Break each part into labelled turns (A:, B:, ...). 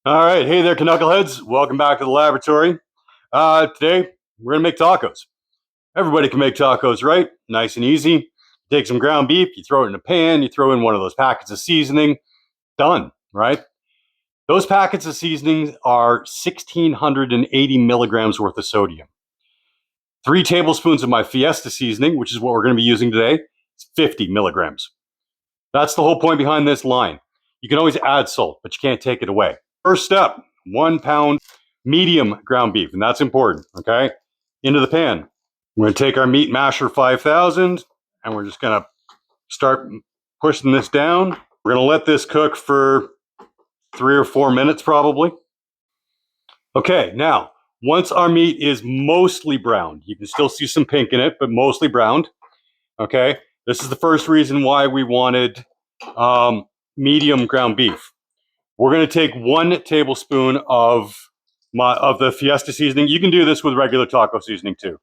A: All right, hey there, knuckleheads. Welcome back to the laboratory. Today, we're going to make tacos. Everybody can make tacos, right? Nice and easy. You take some ground beef, you throw it in a pan, you throw in one of those packets of seasoning. Done, right? Those packets of seasoning are 1,680 milligrams worth of sodium. 3 tablespoons of my Fiesta seasoning, which is what we're going to be using today, is 50 milligrams. That's the whole point behind this line. You can always add salt, but you can't take it away. First step, 1 pound medium ground beef, and that's important, okay? Into the pan. We're gonna take our meat masher 5000, and we're just gonna start pushing this down. We're gonna let this cook for 3 or 4 minutes probably. Okay, now, once our meat is mostly browned, you can still see some pink in it, but mostly browned, okay? This is the first reason why we wanted medium ground beef. We're going to take 1 tablespoon of the Fiesta seasoning. You can do this with regular taco seasoning too.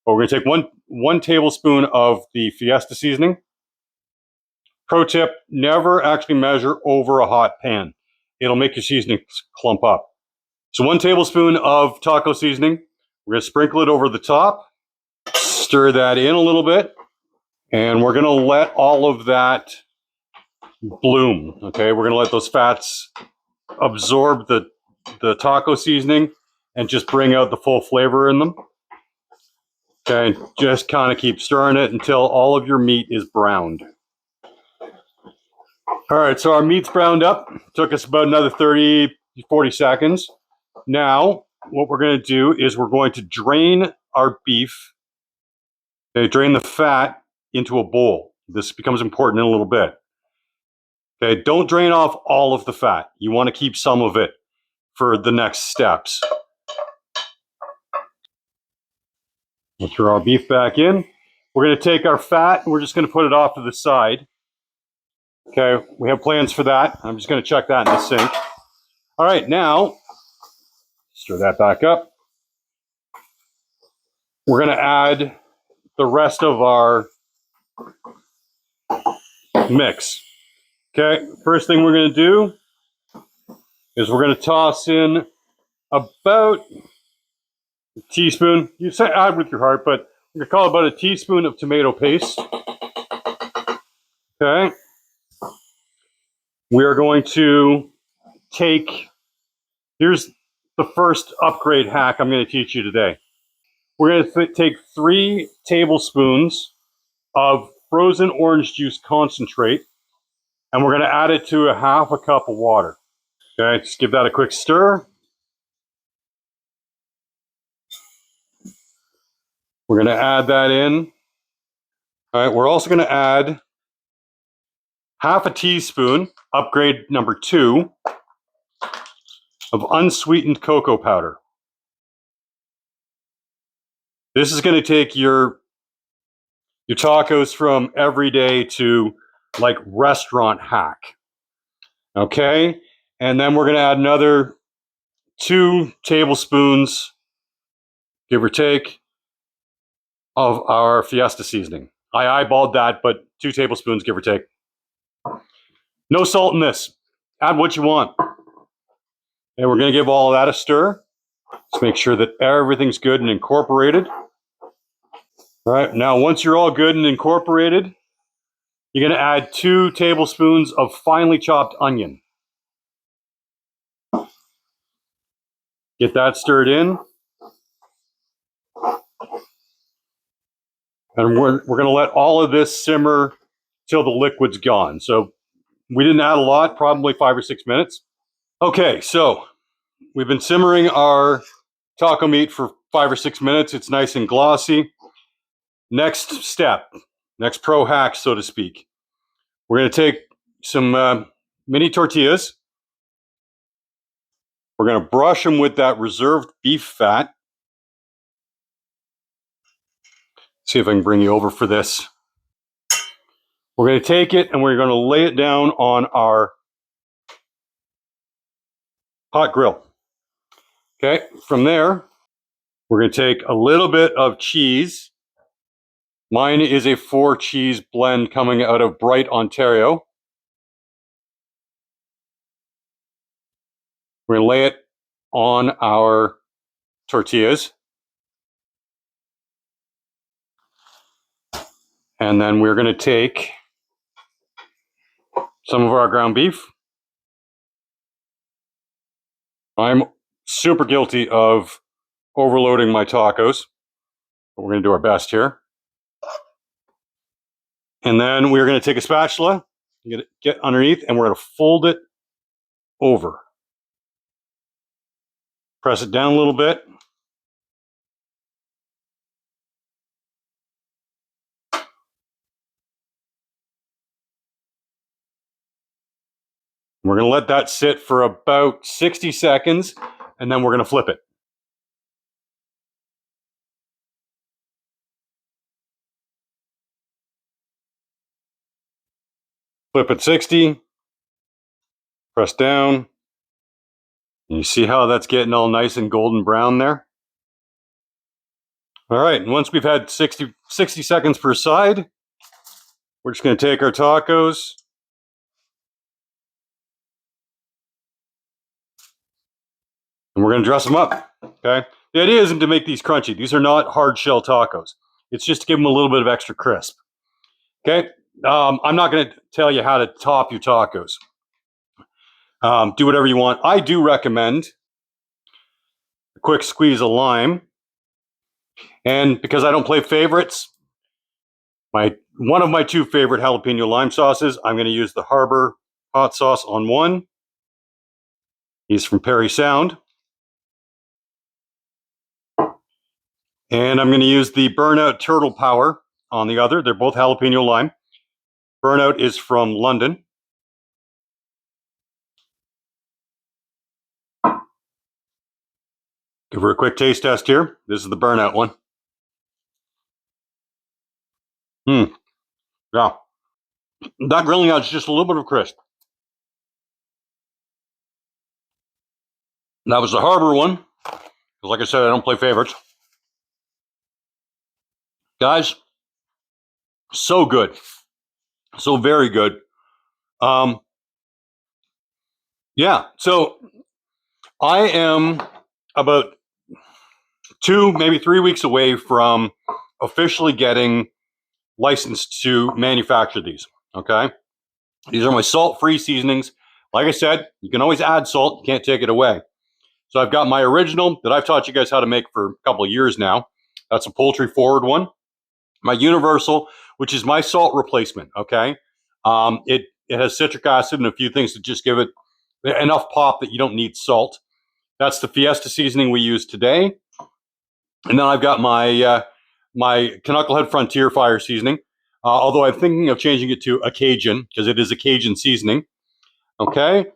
A: But we're going to take one tablespoon of the Fiesta seasoning. Pro tip, never actually measure over a hot pan. It'll make your seasoning clump up. So 1 tablespoon of taco seasoning. We're going to sprinkle it over the top. Stir that in a little bit. And we're going to let all of that bloom. Okay, we're going to let those fats absorb the taco seasoning and just bring out the full flavor in them. Okay, just kind of keep stirring it until all of your meat is browned. All right, so our meat's browned up. Took us about another 30, 40 seconds. Now, what we're going to do is we're going to drain our beef, okay, drain the fat into a bowl. This becomes important in a little bit. Okay, don't drain off all of the fat. You want to keep some of it for the next steps. We'll throw our beef back in. We're going to take our fat and we're just going to put it off to the side. Okay, we have plans for that. I'm just going to chuck that in the sink. All right, now, stir that back up. We're going to add the rest of our mix. Okay, first thing we're going to do is we're going to toss in about a teaspoon. You say add with your heart, but I'm going to call it about a teaspoon of tomato paste. Okay. We are going to take, here's the first upgrade hack I'm going to teach you today. We're going to take 3 tablespoons of frozen orange juice concentrate, and we're going to add it to a half a cup of water. Okay, just give that a quick stir. We're going to add that in. All right, we're also going to add half a teaspoon, upgrade number 2, of unsweetened cocoa powder. This is going to take your tacos from everyday to like restaurant hack. Okay, and then we're going to add another 2 tablespoons, give or take, of our Fiesta seasoning. I eyeballed that, but 2 tablespoons, give or take. No salt in this. Add what you want. And we're going to give all of that a stir. Let's make sure that everything's good and incorporated. All right, now once you're all good and incorporated, you're going to add 2 tablespoons of finely chopped onion. Get that stirred in. And we're going to let all of this simmer till the liquid's gone. So we didn't add a lot, probably 5 or 6 minutes. Okay, so we've been simmering our taco meat for 5 or 6 minutes. It's nice and glossy. Next step, next pro hack, so to speak. We're going to take some mini tortillas. We're going to brush them with that reserved beef fat. See if I can bring you over for this. We're going to take it and we're going to lay it down on our hot grill. Okay, from there, we're going to take a little bit of cheese. Mine is a 4 cheese blend coming out of Bright, Ontario. We're going to lay it on our tortillas. And then we're going to take some of our ground beef. I'm super guilty of overloading my tacos, but we're going to do our best here. And then we're going to take a spatula, get underneath, and we're going to fold it over. Press it down a little bit. We're going to let that sit for about 60 seconds, and then we're going to flip it. Flip at 60, press down, and you see how that's getting all nice and golden brown there? All right, and once we've had 60 seconds per side, we're just going to take our tacos, and we're going to dress them up, okay? The idea isn't to make these crunchy. These are not hard shell tacos. It's just to give them a little bit of extra crisp, okay? I'm not going to tell you how to top your tacos. Do whatever you want. I do recommend a quick squeeze of lime. And because I don't play favorites, one of my two favorite jalapeno lime sauces, I'm going to use the Harbor hot sauce on one. He's from Perry Sound. And I'm going to use the Burnout Turtle Power on the other. They're both jalapeno lime. Burnout is from London. Give her a quick taste test here. This is the Burnout one. Yeah. That grilling adds just a little bit of crisp. That was the Harbor one. Because like I said, I don't play favorites. Guys, so good. So very good. Yeah, so I am about 2, maybe 3 weeks away from officially getting licensed to manufacture these, okay? These are my salt-free seasonings. Like I said, you can always add salt. You can't take it away. So I've got my original that I've taught you guys how to make for a couple of years now. That's a poultry-forward one. My universal, which is my salt replacement, okay? It has citric acid and a few things to just give it enough pop that you don't need salt. That's the Fiesta seasoning we use today. And then I've got my my Knucklehead Frontier Fire seasoning, although I'm thinking of changing it to a Cajun because it is a Cajun seasoning. Okay.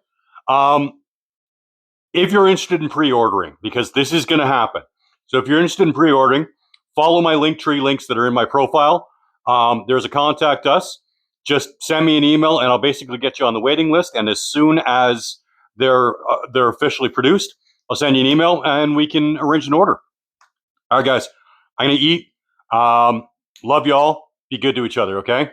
A: If you're interested in pre-ordering, because this is going to happen. So if you're interested in pre-ordering, follow my Linktree links that are in my profile. There's a contact us. Just send me an email and I'll basically get you on the waiting list. And as soon as they're officially produced, I'll send you an email and we can arrange an order. All right, guys, I'm going to eat. Love y'all. Be good to each other, okay?